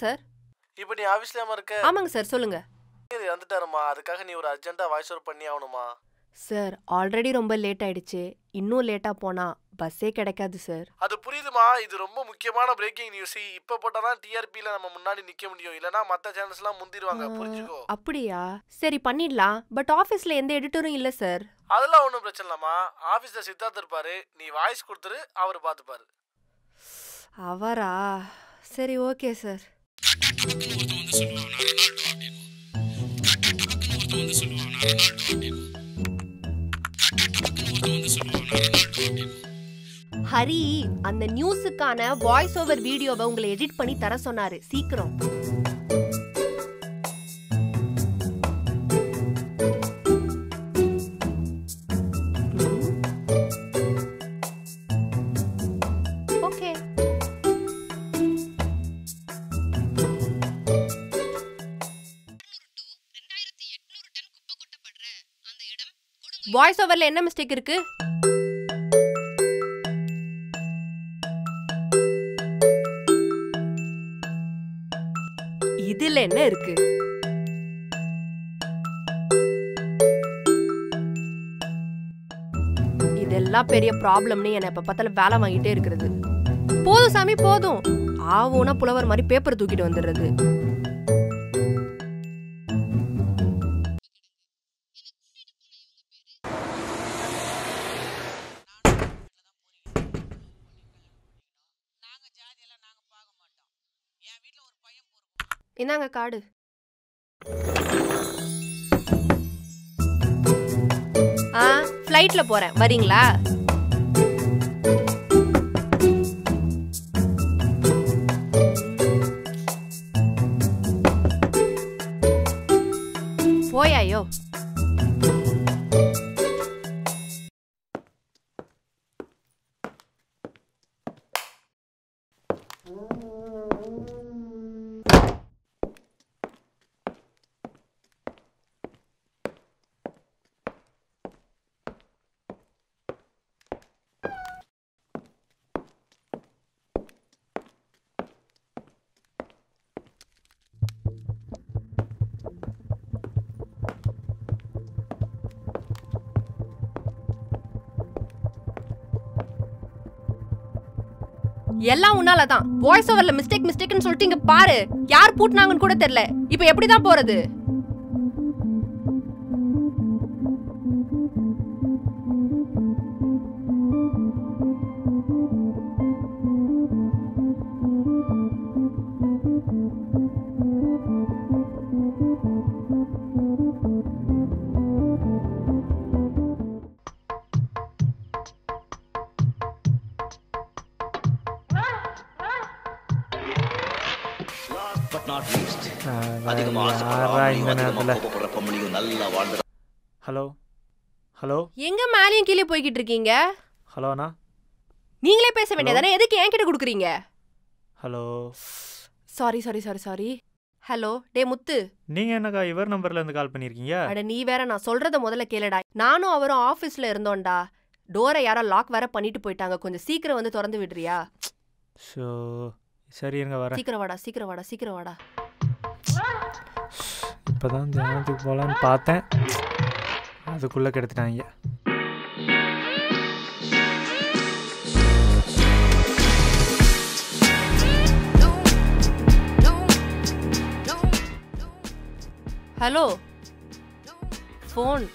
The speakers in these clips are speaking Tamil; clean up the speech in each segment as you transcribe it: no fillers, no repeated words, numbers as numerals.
சார். இப்போ நீ ஆஃபீஸ்லயாமா இருக்க? ஆமாங்க சார், சொல்லுங்க. வந்துட்டாருமா, அதுக்காக நீ ஒரு அர்ஜென்ட்டா வாய்ஸ் ஓவர் பண்ணி ஆகணுமா? சார் ஆல்ரெடி ரொம்ப லேட் ஆயிடுச்சு. இன்னும் லேட்டா போனா பஸ்ஸே கிடைக்காது சார். அது புரியுதுமா, இது ரொம்ப முக்கியமான பிரேக்கிங் நியூஸ். இப்போ போட்டாதான் டிஆர்பில நம்ம முன்னாடி நிக்க முடியும், இல்லனா மத்த சேனல்ஸ்லாம் முந்திடுவாங்க, புரிஞ்சுக்கோ. அப்படியா? சரி பண்ணிடலாம். பட் ஆஃபீஸ்ல எந்த எடிட்டரும் இல்ல சார். அதெல்லாம் ஒன்றும் பிரச்சனை இல்லம்மா. ஆஃபீஸில் சித்தார்த் இருப்பாரு, நீ வாய்ஸ் கொடுத்துரு, அவர் பார்த்துப்பாரு. அவரா? சரி ஓகே சார். ஹரி அந்த நியூஸுக்கான வாய்ஸ் ஓவர் வீடியோவை உங்களை எடிட் பண்ணி தர சொன்னாரு. சீக்கிரம். ஓகே. வாய்ஸ் ஓவர்ல என்ன மிஸ்டேக் இருக்கு? இதுல என்ன இருக்கு? இதெல்லாம் பெரிய ப்ராப்ளம்னு என்ன எப்ப பார்த்தாலும் வேலை வாங்கிட்டே இருக்கிறது. போதும் சாமி போதும். ஆவோனா புலவர் மாதிரி பேப்பர் தூக்கிட்டு வந்துடுறது. இந்தாங்க கார்டு. ஃப்ளைட்ல போறேன், வரீங்களா? போயாயோ. எல்லாம் உன்னாலதான். வாய்ஸ் ஓவர்ல மிஸ்டேக்னு சொல்லிட்டு இங்க பாரு, யார் பூட்டினாங்கன்னு கூட தெரியல. இப்ப எப்படிதான் போறது? Hello hello. எங்க மேலையும் கீழே போய்கிட்டு இருக்கீங்க? ஹலோ அண்ணா. நீங்களே பேச வேண்டியதானே, எதுக்கு என்கிட்ட கொடுக்குறீங்க? ஹலோ. சாரி. ஹலோ டே முத்து, நீங்க என்னக்கா இவர் நம்பர்ல இருந்து கால் பண்ணிருக்கீங்க? அட நீ வேற, நான் சொல்றத முதல்ல கேளுடா. நானும் அவரும் ஆபீஸ்ல இருந்தோம்டா. டோரை யாரோ லாக் வேற பண்ணிட்டு போயிட்டாங்க. கொஞ்சம் சீக்கிரம் வந்து திறந்து விடுறியா? சரி இருங்க வரேன். சீக்கிரம் வாடா. இப்பதான் தியானத்துக்கு போலான்னு பார்த்தேன், அதுக்குள்ள கெடுத்துட்டாங்க. ஹலோ ஃபோன்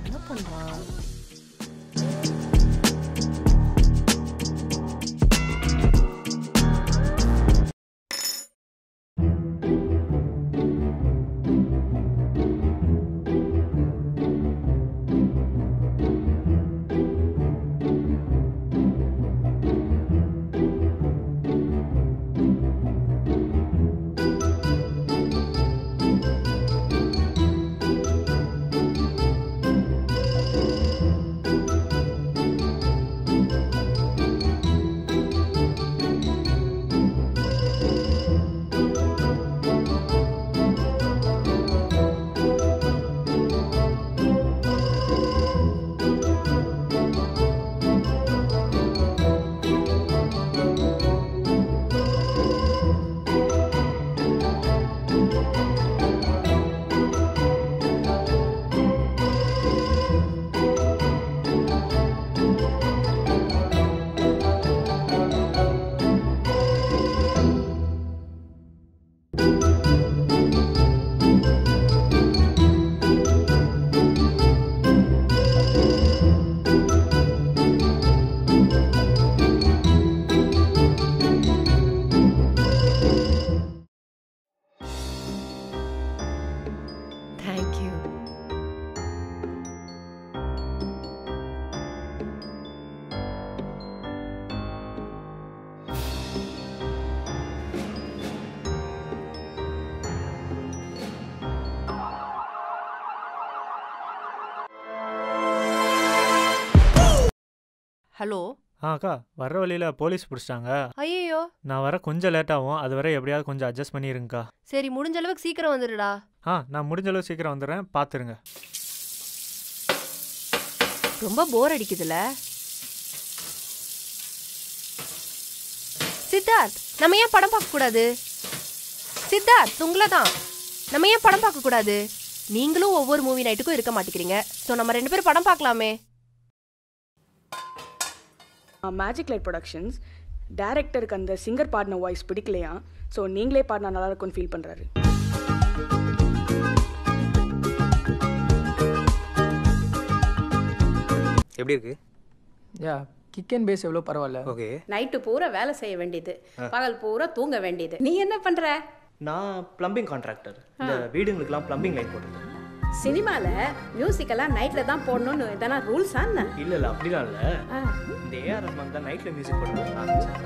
என்ன பண்றான்? ஹலோ. அக்கா வர்ற வழியில் போலீஸ் பிடிச்சிட்டாங்க. ஐயோ. நான் வர கொஞ்சம் லேட் ஆகும், அது வரை எப்படியாவது கொஞ்சம் அட்ஜஸ்ட் பண்ணிருங்கக்கா. சரி, முடிஞ்ச அளவுக்கு சீக்கிரம் வந்துடுடா. நான் முடிஞ்ச அளவுக்கு சீக்கிரம் வந்துடுறேன், பார்த்துருங்க. ரொம்ப போர் அடிக்குதுல. சித்தார்த், நம்ம ஏன் படம் பார்க்க கூடாது? சித்தார்த், உங்களை தான். நம்ம ஏன் படம் பார்க்க கூடாது? நீங்களும் ஒவ்வொரு மூவி நைட்டுக்கும் இருக்க மாட்டேங்கிறீங்க. ஸோ நம்ம 2 பேரும் படம் பார்க்கலாமே. மேஜிக் லைட் ப்ரொடக்ஷன்ஸ் டைரக்டருக்கு அந்த சிங்கர் பாடின வாய்ஸ் பிடிக்கலையா, ஸோ நீங்களே பாடினா நல்லா இருக்கும்னு ஃபீல் பண்ணுறாரு. எப்படி இருக்கு? யா, கிக் அண்ட் பேஸ் எவ்வளோ பரவாயில்ல. ஓகே. நைட்டு பூரா வேலை செய்ய வேண்டியது, பகல் பூரா தூங்க வேண்டியது. நீ என்ன பண்ற? நான் பிளம்பிங் கான்ட்ராக்டர். இந்த வீடுங்களுக்குலாம் பிளம்பிங் லைன் போடுறது. சினிமால மியூசிக்கெல்லாம் நைட்ல தான் போடணும்னு இதெல்லாம் ரூல்ஸா? இல்ல அப்படிலாம் இல்ல. இந்த ஏஆர் ரஹ்மான் தான் நைட்ல மியூசிக் போடுறது ஆரம்பிச்சார்.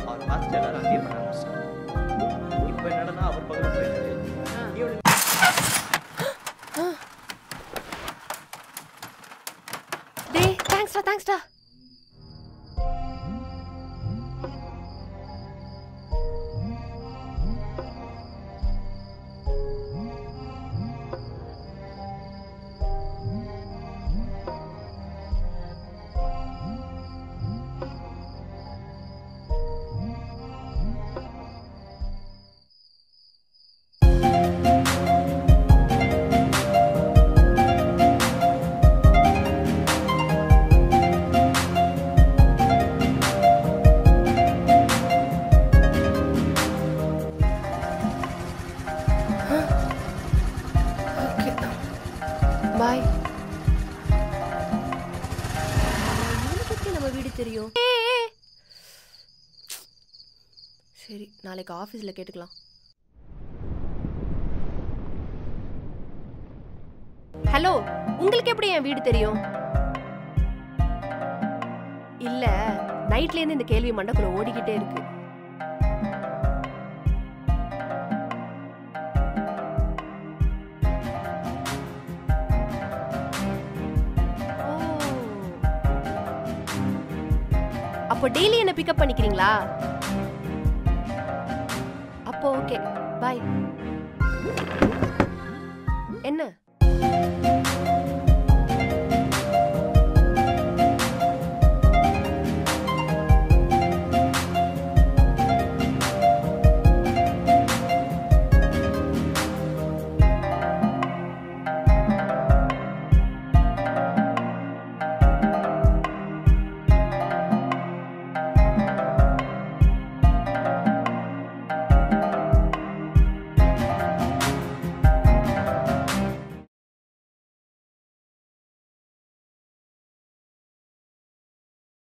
அவர் பார்த்துட்டு எல்லாரும் அங்கேயே பண்ண ஆரம்பிச்சார். இப்போ என்னன்னா அவர் பக்கத்துல போயிட்டாரு. டேய், தேங்க்ஸ்டா. பாய். இவனுக்கு எப்படி நம்ம வீடு தெரியும்? சரி, நாளைக்கு ஆஃபீஸில் கேட்டுக்கலாம். ஹலோ, உங்களுக்கு எப்படி என் வீடு தெரியும்? இல்ல, நைட்லேருந்து இந்த கேள்வி மண்டக்குள்ள ஓடிக்கிட்டே இருக்கு. அப்போ டெய்லி என்ன பிக்கப் பண்ணிக்கிறீங்களா? அப்போ ஓகே, பாய். என்ன?